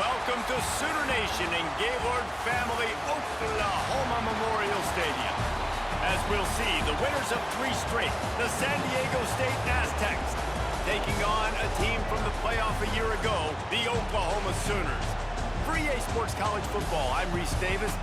Welcome to Sooner Nation and Gaylord Family Oklahoma Memorial Stadium. As we'll see, the winners of 3 straight, the San Diego State Aztecs, taking on a team from the playoff a year ago, the Oklahoma Sooners. For EA Sports College Football, I'm Reese Davis.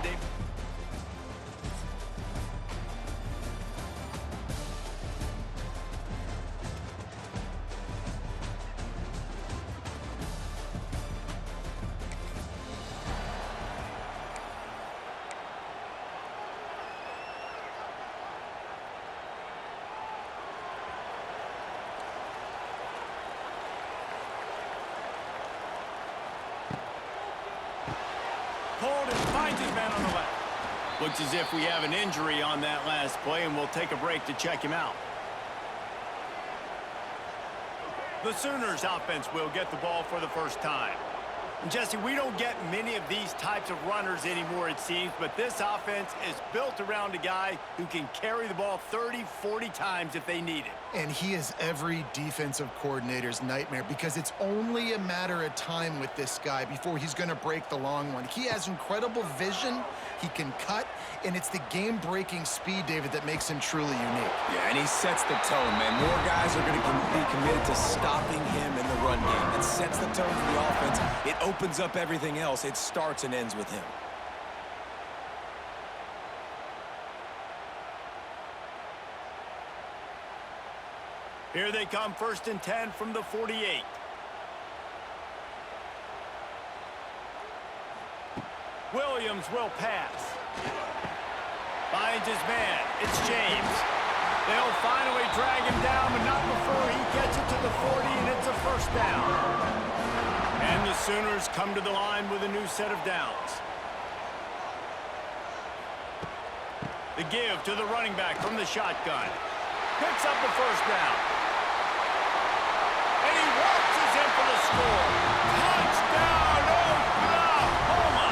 Pulled and finds his man on the left. Looks as if we have an injury on that last play, and we'll take a break to check him out. The Sooners offense will get the ball for the first time. And Jesse, we don't get many of these types of runners anymore, it seems, but this offense is built around a guy who can carry the ball 30, 40 times if they need it. And he is every defensive coordinator's nightmare because it's only a matter of time with this guy before he's going to break the long one. He has incredible vision, he can cut, and it's the game-breaking speed, David, that makes him truly unique. Yeah, and he sets the tone, man. More guys are going to be committed to stopping him in the run game. It sets the tone for the offense. It opens up everything else. It starts and ends with him. Here they come, 1st and 10 from the 48. Williams will pass. Finds his man. It's James. They'll finally drag him down, but not before he gets it to the 40, and it's a first down. And the Sooners come to the line with a new set of downs. The give to the running back from the shotgun. Picks up the first down. And he waltzes in for the score. Touchdown, Oklahoma!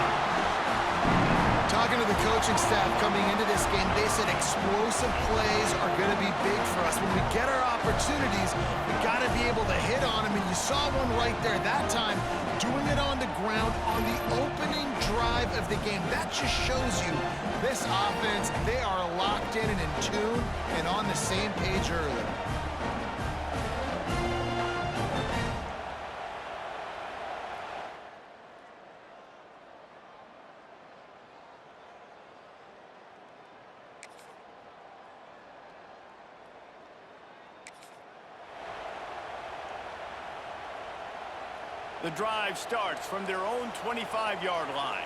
Talking to the coaching staff coming into this game, they said explosive plays are going to be big for us. When we get our opportunities, we got to be able to hit on them, and you saw one right there that time, doing it on the ground on the opening drive of the game. That just shows you this offense, they are locked in and in tune and on the same page early. The drive starts from their own 25-yard line.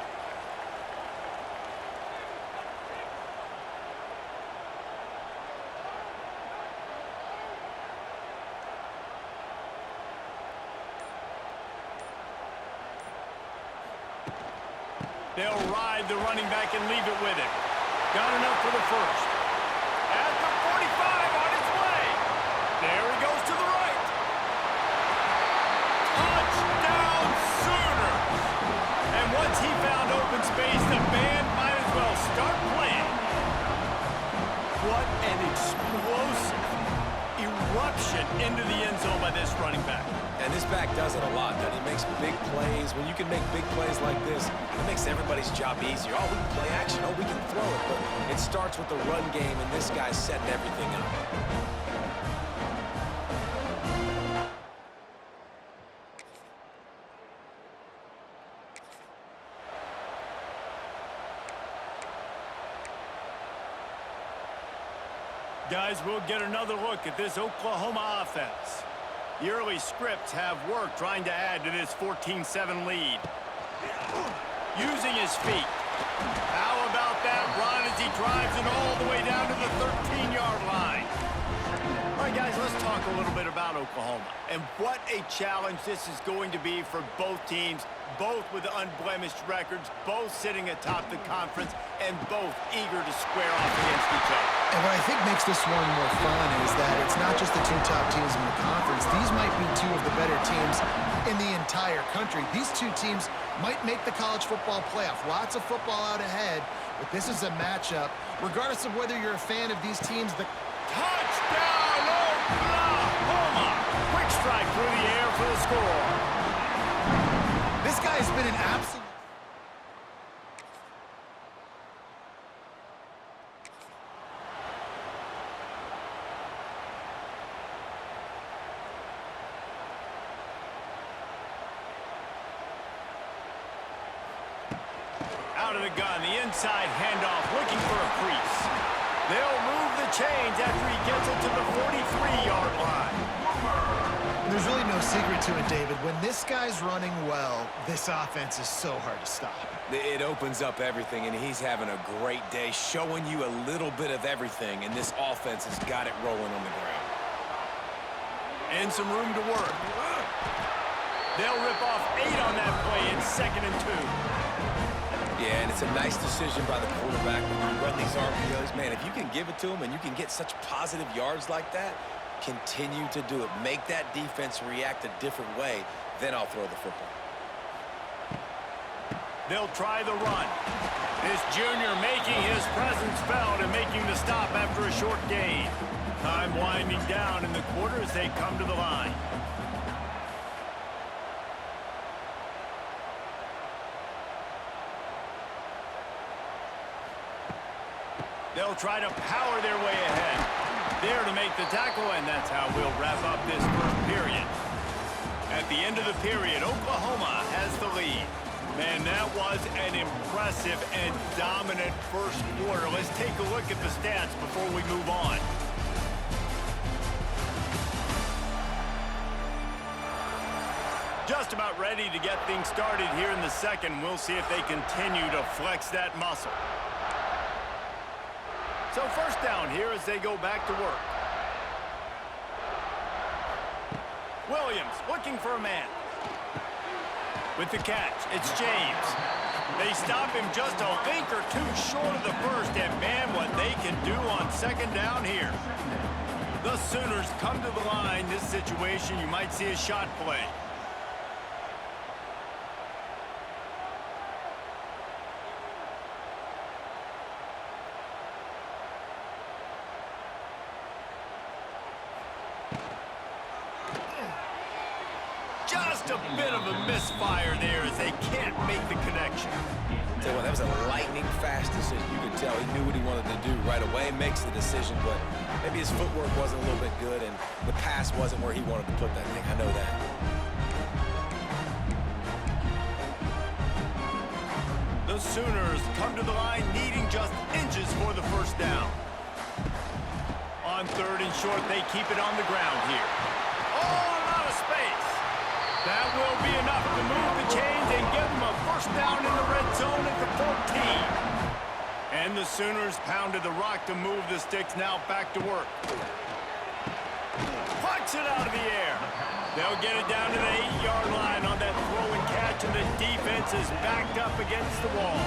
They'll ride the running back and leave it with him. Got enough for the first. At the 45 on its way. There he goes to the right. Touchdown Sooners! And once he found open space, the band might as well start playing. What an explosive eruption into the end zone by this running back. And this back does it a lot, doesn't he? Makes big plays. When you can make big plays like this, it makes everybody's job easier. Oh, we can play action. Oh, we can throw it. But it starts with the run game, and this guy's setting everything up. Guys, we'll get another look at this Oklahoma offense. The early scripts have worked trying to add to this 14-7 lead. Using his feet. How about that run as he drives it all the way down to the 13-yard line? All right, guys, let's talk a little bit about Oklahoma. And what a challenge this is going to be for both teams, both with unblemished records, both sitting atop the conference, and both eager to square off against each other. And what I think makes this one more fun is that it's not just the 2 top teams in the conference. These might be 2 of the better teams in the entire country. These 2 teams might make the college football playoff. Lots of football out ahead, but this is a matchup. Regardless of whether you're a fan of these teams, the touchdown Oklahoma! Quick strike through the air for the score. This guy has been an absolute... Out of the gun, the inside handoff, looking for a crease. They'll move the chains after he gets it to the 43-yard line. There's really no secret to it, David. When this guy's running well, this offense is so hard to stop. It opens up everything, and he's having a great day, showing you a little bit of everything, and this offense has got it rolling on the ground. And some room to work. They'll rip off 8 on that play in 2nd and 2. Yeah, and it's a nice decision by the quarterback when you run these RPOs. Man, if you can give it to him and you can get such positive yards like that, continue to do it. Make that defense react a different way, then I'll throw the football. They'll try the run. This junior making his presence felt and making the stop after a short gain. Time winding down in the quarter as they come to the line. They'll try to power their way ahead. There to make the tackle, and that's how we'll wrap up this first period. At the end of the period, Oklahoma has the lead. Man, that was an impressive and dominant first quarter. Let's take a look at the stats before we move on. Just about ready to get things started here in the second. We'll see if they continue to flex that muscle. So first down here as they go back to work. Williams looking for a man. With the catch, it's James. They stop him just a link or two short of the first, and man, what they can do on second down here. The Sooners come to the line. This situation, you might see a shot play. Just a bit of a misfire there as they can't make the connection. Tell you what, that was a lightning-fast decision. You could tell he knew what he wanted to do right away, makes the decision, but maybe his footwork wasn't a little bit good, and the pass wasn't where he wanted to put that thing. I know that. The Sooners come to the line needing just inches for the first down. On 3rd and short, they keep it on the ground here. Oh, a lot of space. That will be enough to move the chains and give them a first down in the red zone at the 14. And the Sooners pounded the rock to move the sticks, now back to work. Pucks it out of the air. They'll get it down to the 8-yard line on that throw and catch, and the defense is backed up against the wall.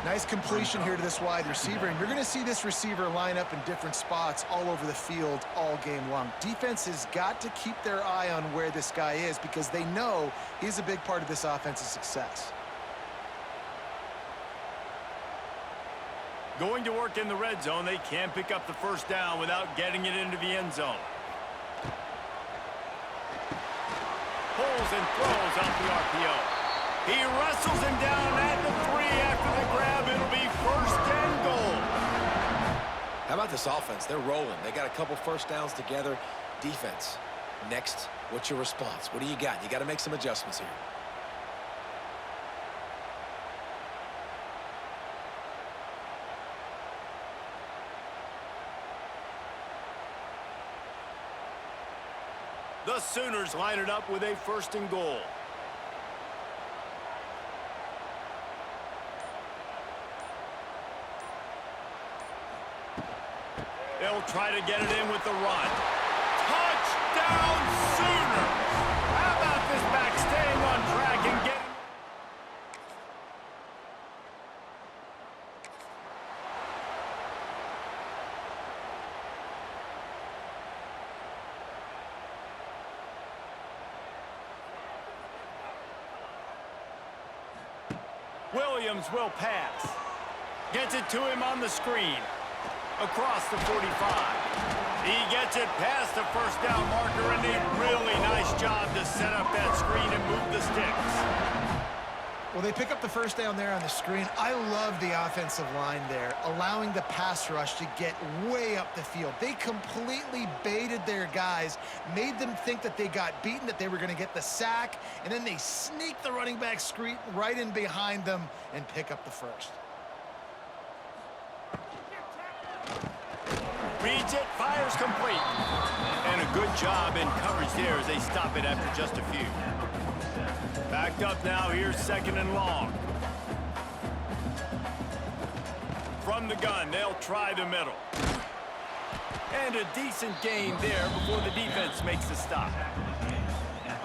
Nice completion here to this wide receiver, and you're going to see this receiver line up in different spots all over the field all game long. Defense has got to keep their eye on where this guy is because they know he's a big part of this offense's success. Going to work in the red zone, they can't pick up the first down without getting it into the end zone. Pulls and throws off the RPO. He wrestles him down at the 3 after the grab. It'll be 1st and goal. How about this offense? They're rolling. They got a couple first downs together. Defense. Next, what's your response? What do you got? You got to make some adjustments here. The Sooners line it up with a 1st and goal. They'll try to get it in with the run. Touchdown, Sooners! How about this back staying on track and getting... Williams will pass. Gets it to him on the screen. Across the 45. He gets it past the first down marker, and a really nice job to set up that screen and move the sticks. Well, they pick up the first down there on the screen. I love the offensive line there, allowing the pass rush to get way up the field. They completely baited their guys, made them think that they got beaten, that they were going to get the sack, and then they sneak the running back screen right in behind them and pick up the first. Reads it, fires complete. And a good job in coverage there as they stop it after just a few. Backed up now, here's 2nd and long. From the gun, they'll try the middle. And a decent gain there before the defense makes the stop.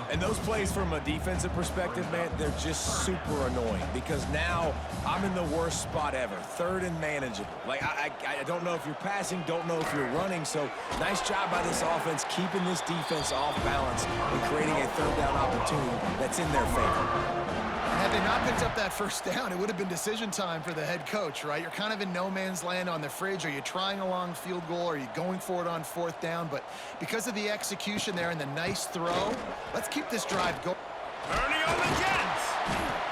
And those plays from a defensive perspective, man, they're just super annoying because now I'm in the worst spot ever. 3rd and manageable. Like, I don't know if you're passing, don't know if you're running. So nice job by this offense keeping this defense off balance and creating a 3rd down opportunity that's in their favor. Had they not picked up that first down, it would have been decision time for the head coach, right? You're kind of in no man's land on the fridge. Are you trying a long field goal? Are you going for it on 4th down? But because of the execution there and the nice throw, let's keep this drive going. Turning on the Jets.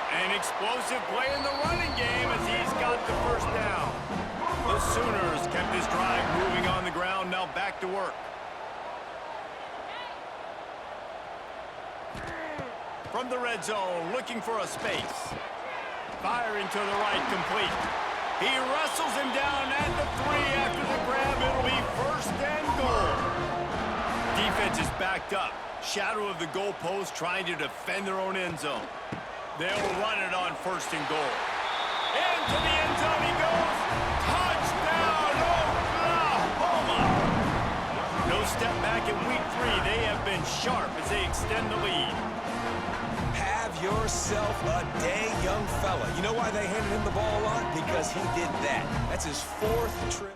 An explosive play in the running game as he's got the first down. The Sooners kept this drive moving on the ground, now back to work. From the red zone, looking for a space. Firing to the right, complete. He wrestles him down at the 3 after the grab. It'll be 1st and goal. Defense is backed up. Shadow of the goalpost trying to defend their own end zone. They'll run it on 1st and goal. Into the end zone he goes. Touchdown, Oklahoma! No step back in week 3. They have been sharp as they extend the lead. Have yourself a day, young fella. You know why they handed him the ball a lot? Because he did that. That's his 4th trip.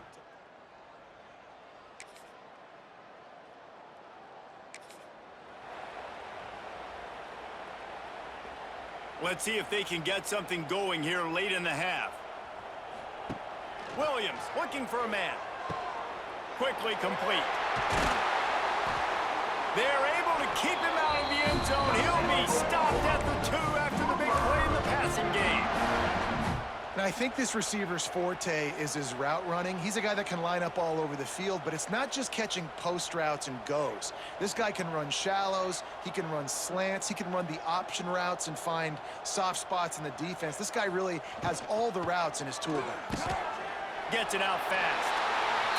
Let's see if they can get something going here late in the half. Williams looking for a man. Quickly complete. They're able to keep him out of the end zone. He'll be stopped at the 2 after the big play in the passing game. Now, I think this receiver's forte is his route running. He's a guy that can line up all over the field, but it's not just catching post routes and goes. This guy can run shallows, he can run slants, he can run the option routes and find soft spots in the defense. This guy really has all the routes in his toolbox. Gets it out fast.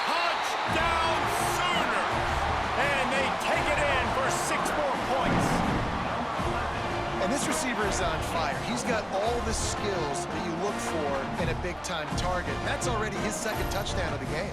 Touchdown Sooners! And they take it in for 6 more points. And this receiver is on fire. He's got all the skills that you look for in a big-time target. That's already his 2nd touchdown of the game.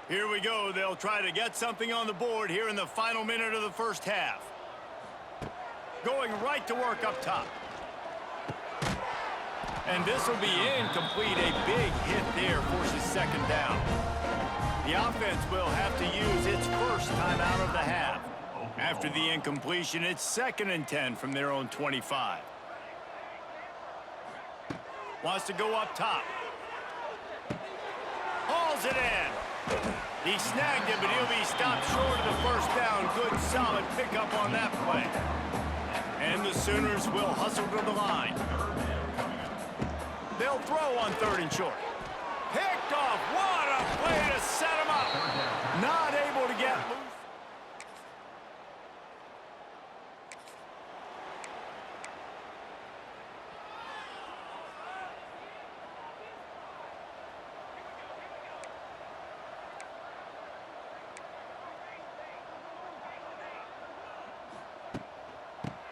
Here we go. They'll try to get something on the board here in the final minute of the first half. Going right to work up top. And this will be incomplete. A big hit there forces 2nd down. The offense will have to use its first time out of the half. After the incompletion, it's 2nd and 10 from their own 25. Wants to go up top. Hauls it in. He snagged it, but he'll be stopped short of the first down. Good, solid pickup on that play. And the Sooners will hustle to the line. They'll throw on 3rd and short. Picked off. What a play to set him up. Not able to get loose.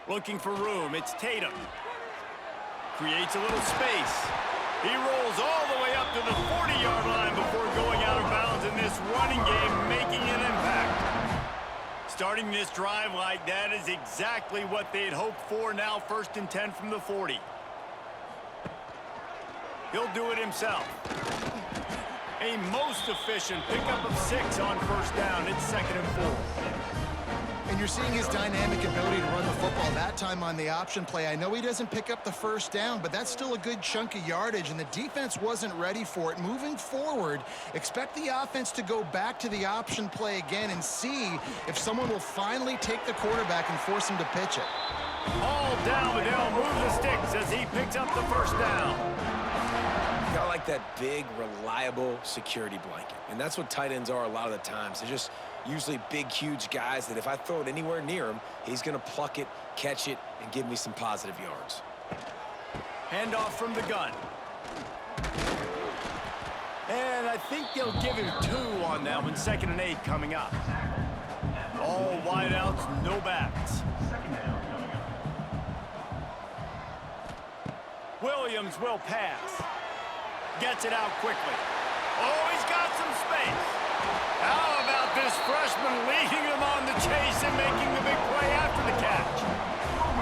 Looking for room. It's Tatum. Creates a little space. He rolls all the way up to the 40-yard line before going out of bounds, and in this running game, making an impact. Starting this drive like that is exactly what they'd hoped for. Now 1st and 10 from the 40. He'll do it himself. A most efficient pickup of 6 on 1st down. It's 2nd and 4. And you're seeing his dynamic ability to run the football that time on the option play. I know he doesn't pick up the 1st down, but that's still a good chunk of yardage, and the defense wasn't ready for it. Moving forward, expect the offense to go back to the option play again and see if someone will finally take the quarterback and force him to pitch it. All down, but they'll move the sticks as he picks up the 1st down. I like that big, reliable security blanket. And that's what tight ends are a lot of the times. They're just usually big, huge guys that if I throw it anywhere near him, he's going to pluck it, catch it, and give me some positive yards. Handoff from the gun. And I think they'll give him 2 on that one. 2nd and 8 coming up. All wideouts, no backs. Williams will pass. Gets it out quickly. Oh, he's got some space. How about this freshman leading him on the chase and making the big play after the catch?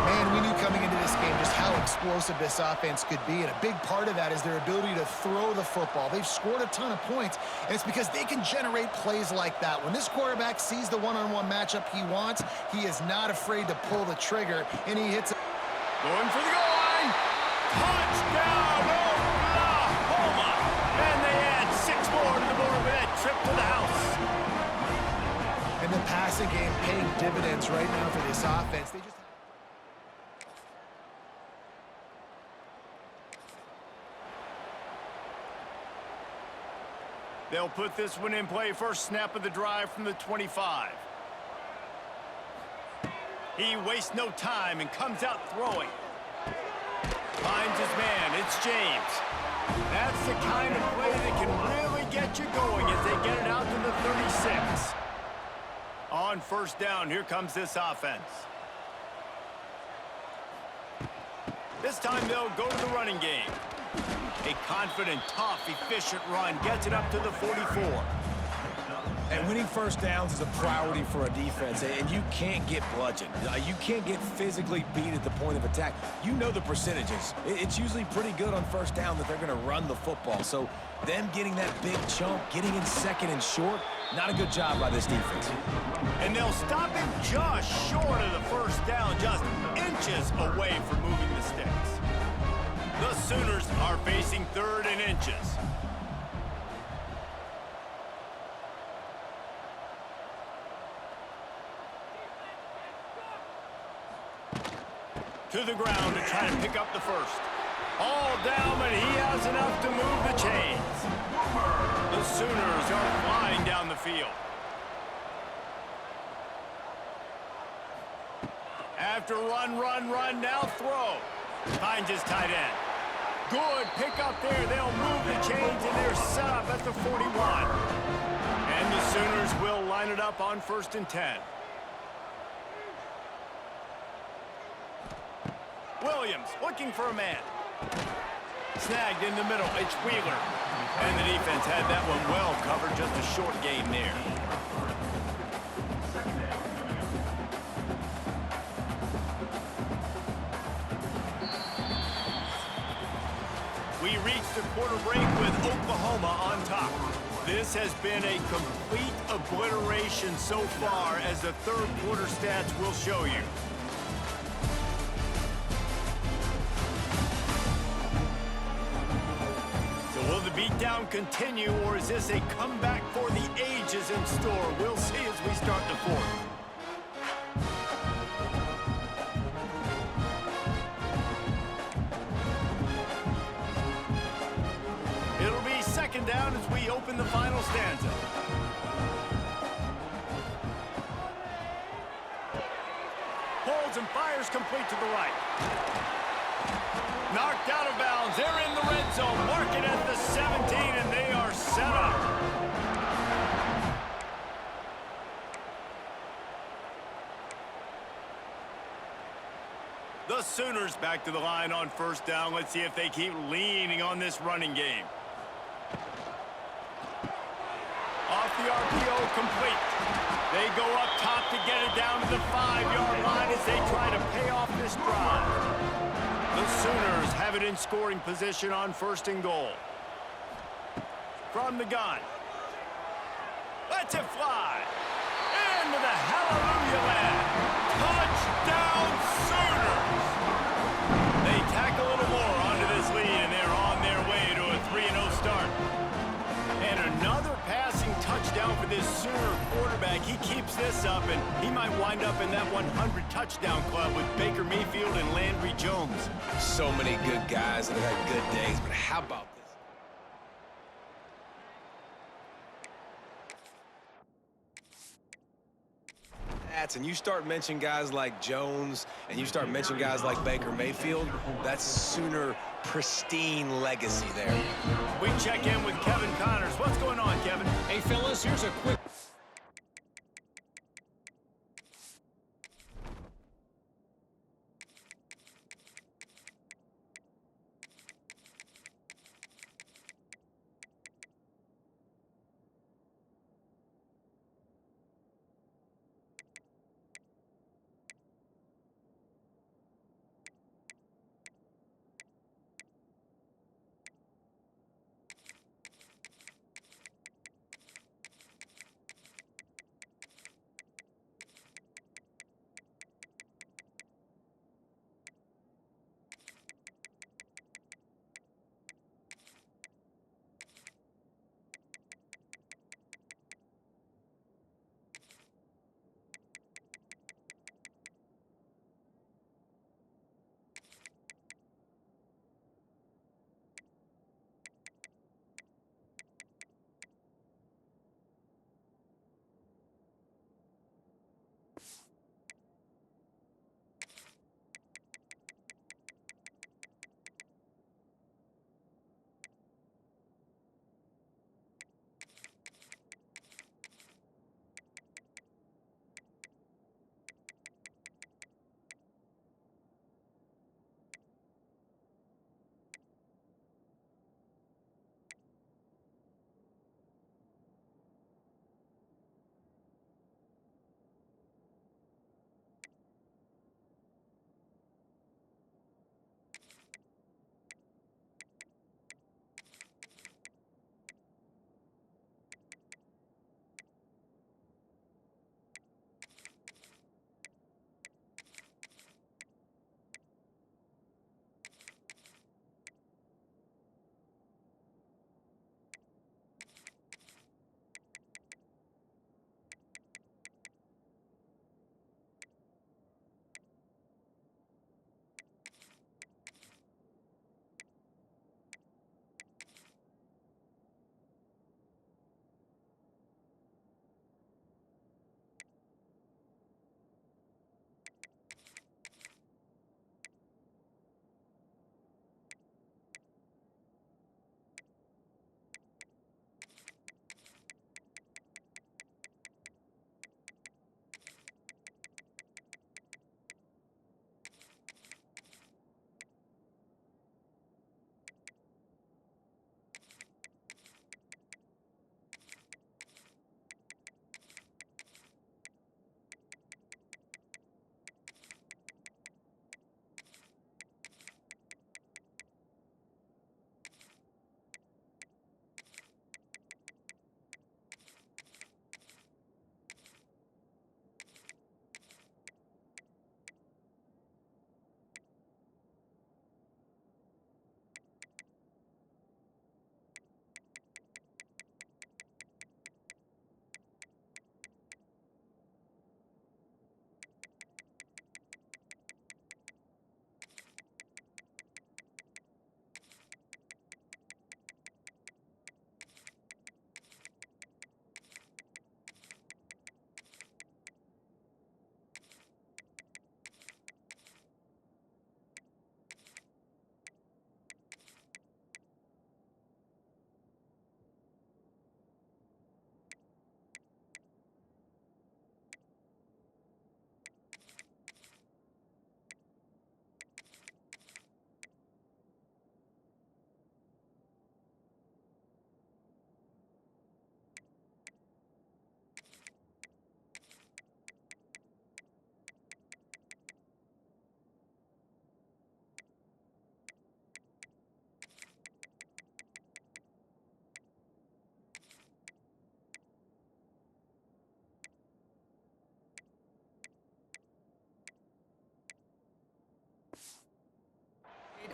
Man, we knew coming into this game just how explosive this offense could be, and a big part of that is their ability to throw the football. They've scored a ton of points, and it's because they can generate plays like that. When this quarterback sees the one-on-one matchup he wants, he is not afraid to pull the trigger, and he hits it. Going for the goal line. Touchdown, Oklahoma! And they add 6 more to the board with that trip to the house. And the passing game paying dividends right now for this offense. They just... They'll put this one in play. First snap of the drive from the 25. He wastes no time and comes out throwing. Finds his man. It's James. That's the kind of play that can really get you going as they get it out to the 36. On 1st down, here comes this offense. This time they'll go to the running game. A confident, tough, efficient run gets it up to the 44. And winning 1st downs is a priority for a defense, and you can't get bludgeoned. You can't get physically beat at the point of attack. You know the percentages. It's usually pretty good on 1st down that they're going to run the football. So them getting that big chunk, getting in 2nd and short, not a good job by this defense. And they'll stop him just short of the 1st down, just inches away from moving the sticks. The Sooners are facing 3rd and inches. To the ground to try to pick up the 1st. All down, but he has enough to move the chains. The Sooners are flying down the field. After run, now throw. Finds his tight end. Good pickup there. They'll move the chains, and they're set up at the 41. And the Sooners will line it up on 1st and 10. Williams looking for a man. Snagged in the middle. It's Wheeler. And the defense had that one well covered. Just a short gain there. We reached the quarter break with Oklahoma on top. This has been a complete obliteration so far, as the 3rd quarter stats will show you. Will the beatdown continue, or is this a comeback for the ages in store? We'll see as we start the 4th. It'll be 2nd down as we open the final stanza. Pulls and fires complete to the right. Knocked out of bounds. They're in the red zone. Mark it at the 17, and they are set up. The Sooners back to the line on 1st down. Let's see if they keep leaning on this running game. Off the RPO, complete. They go up top to get it down to the 5-yard line as they try to pay off this drive. The Sooners have it in scoring position on 1st and goal. From the gun. Lets it fly. Into the hallelujah land. Touchdown Sooners! They tack a little more onto this lead, and they're on their way to a 3-0 start. And another passing touchdown for this Sooner quarterback. He keeps this up, and he might wind up in that 100 touchdown club with Baker Mayfield and Landry Jones. So many good guys that have had good days, but how about this? And you start mentioning guys like Jones, and you start mentioning guys like Baker Mayfield, that's Sooner pristine legacy there. We check in with Kevin Connors. What's going on, Kevin? Hey, fellas, here's a quick...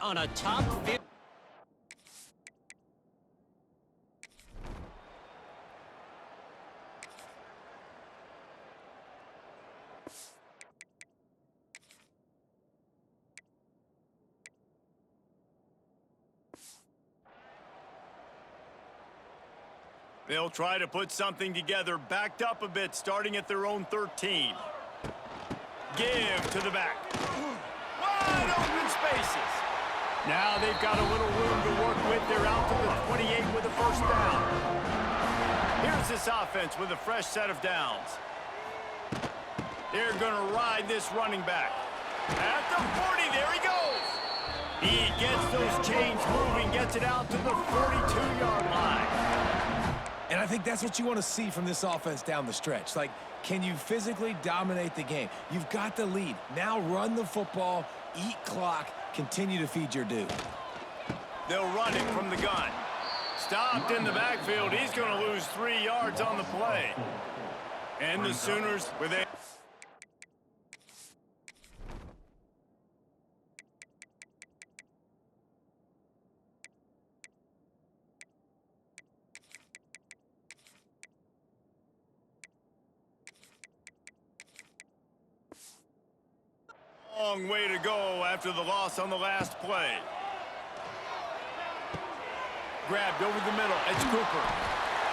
on a top 50. They'll try to put something together, backed up a bit, starting at their own 13. Give to the back. Wide open spaces. Now they've got a little room to work with. They're out to the 28 with a first down. Here's this offense with a fresh set of downs. They're going to ride this running back. At the 40, there he goes. He gets those chains moving, gets it out to the 42-yard line. And I think that's what you want to see from this offense down the stretch. Like, can you physically dominate the game? You've got the lead. Now run the football, eat clock, continue to feed your dude. They'll run it from the gun. Stopped in the backfield. He's going to lose 3 yards on the play. And the Sooners with a... Long way to go after the loss on the last play. Grabbed over the middle. It's Cooper.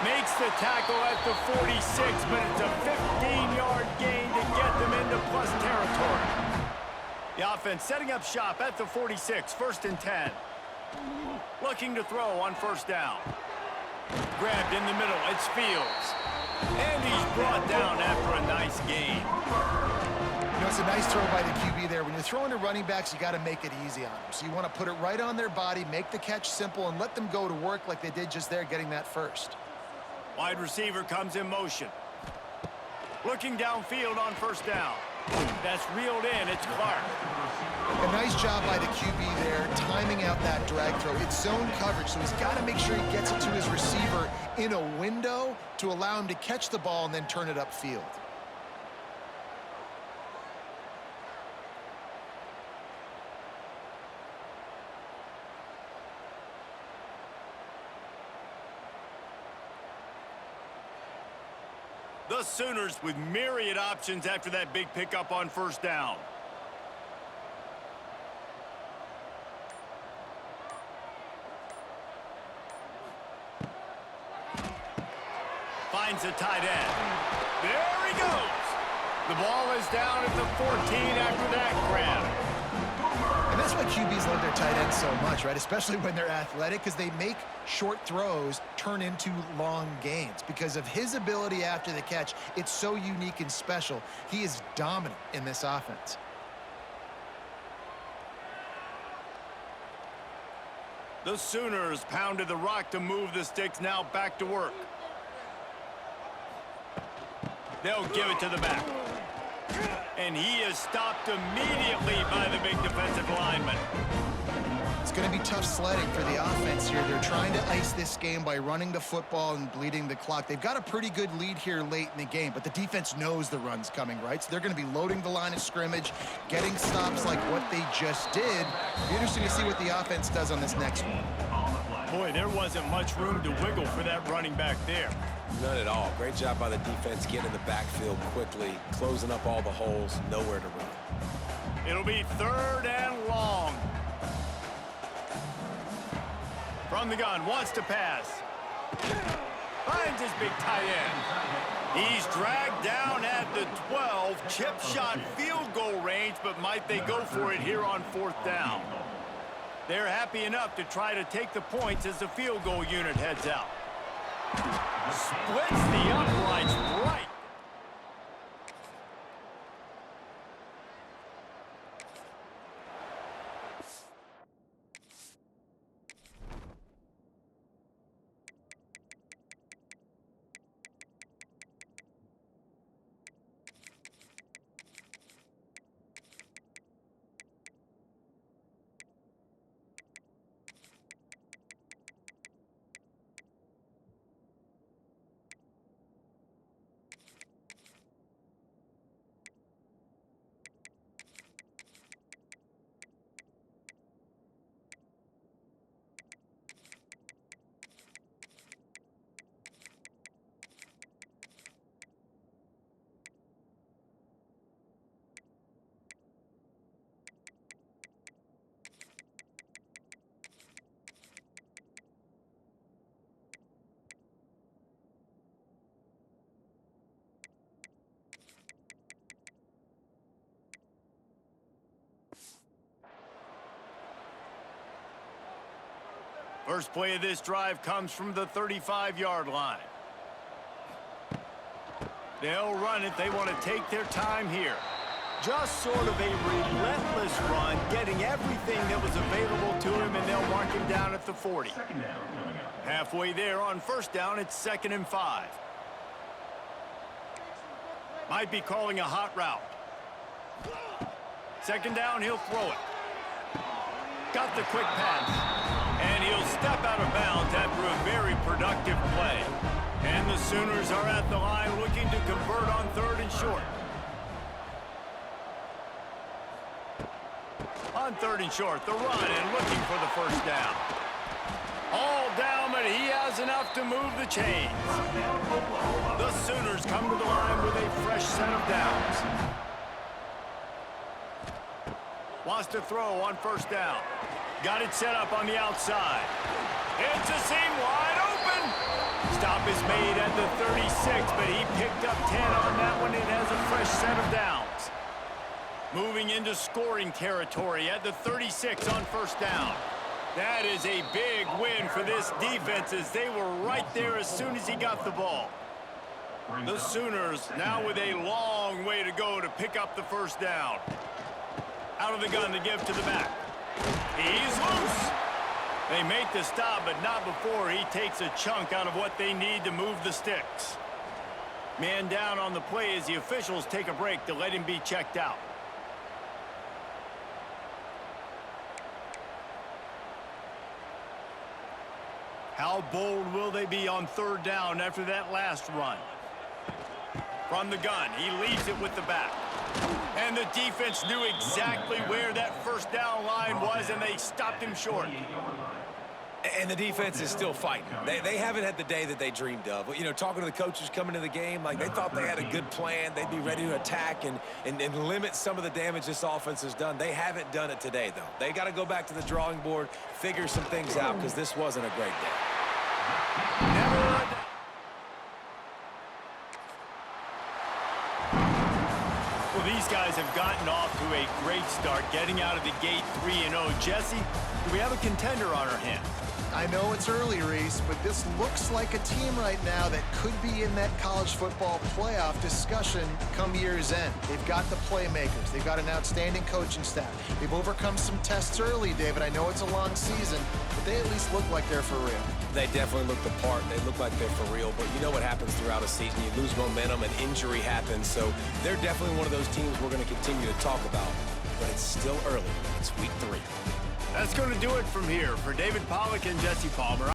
Makes the tackle at the 46, but it's a 15-yard gain to get them into plus territory. The offense setting up shop at the 46, 1st and 10. Looking to throw on first down. Grabbed in the middle. It's Fields. And he's brought down after a nice gain. You know, it's a nice throw by the QB there. When you're throwing to running backs, you got to make it easy on them. So you want to put it right on their body, make the catch simple, and let them go to work like they did just there, getting that first. Wide receiver comes in motion. Looking downfield on first down. That's reeled in. It's Clark. A nice job by the QB there, timing out that drag throw. It's zone coverage, so he's got to make sure he gets it to his receiver in a window to allow him to catch the ball and then turn it upfield. The Sooners with myriad options after that big pickup on first down. Finds a tight end. There he goes. The ball is down at the 14 after that grab. And that's why QBs love their tight ends so much, right? Especially when they're athletic, because they make short throws turn into long gains. Because of his ability after the catch, it's so unique and special. He is dominant in this offense. The Sooners pounded the rock to move the sticks, now back to work. They'll give it to the back. And he is stopped immediately by the big defensive lineman. It's going to be tough sledding for the offense here. They're trying to ice this game by running the football and bleeding the clock. They've got a pretty good lead here late in the game, but the defense knows the run's coming, right? So they're going to be loading the line of scrimmage, getting stops like what they just did. It'll be interesting to see what the offense does on this next one. Boy, there wasn't much room to wiggle for that running back there. None at all. Great job by the defense getting in the backfield quickly, closing up all the holes, nowhere to run. It'll be 3rd and long. From the gun, wants to pass. Finds his big tight end. He's dragged down at the 12. Chip shot field goal range, but might they go for it here on 4th down? They're happy enough to try to take the points as the field goal unit heads out. Splits the uprights right. First play of this drive comes from the 35-yard line. They'll run it. They want to take their time here. Just sort of a relentless run, getting everything that was available to him, and they'll mark him down at the 40. Halfway there on first down, it's 2nd and 5. Might be calling a hot route. 2nd down, he'll throw it. Got the quick pass. And he'll step out of bounds after a very productive play. And the Sooners are at the line looking to convert on 3rd and short. On 3rd and short, the run and looking for the first down. All down, but he has enough to move the chains. The Sooners come to the line with a fresh set of downs. Wants to throw on first down. Got it set up on the outside. It's a seam wide open. Stop is made at the 36, but he picked up 10 on that one and has a fresh set of downs. Moving into scoring territory at the 36 on first down. That is a big win for this defense as they were right there as soon as he got the ball. The Sooners now with a long way to go to pick up the first down. Out of the gun to give to the back. He's loose. They make the stop, but not before he takes a chunk out of what they need to move the sticks. Man down on the play as the officials take a break to let him be checked out. How bold will they be on 3rd down after that last run? From the gun, he leaves it with the back. And the defense knew exactly where that first down line was, and they stopped him short. And the defense is still fighting. They haven't had the day that they dreamed of. You know, talking to the coaches coming to the game, like they thought they had a good plan. They'd be ready to attack and limit some of the damage this offense has done. They haven't done it today, though. They got to go back to the drawing board, figure some things out, because this wasn't a great day. Well, these guys have gotten off to a great start, getting out of the gate 3-0. Jesse, do we have a contender on our hands? I know it's early, Reese, but this looks like a team right now that could be in that college football playoff discussion come year's end. They've got the playmakers. They've got an outstanding coaching staff. They've overcome some tests early, David. I know it's a long season, but they at least look like they're for real. They definitely look the part. They look like they're for real. But you know what happens throughout a season. You lose momentum and injury happens. So they're definitely one of those teams we're going to continue to talk about. But it's still early. It's week 3. That's going to do it from here. For David Pollack and Jesse Palmer,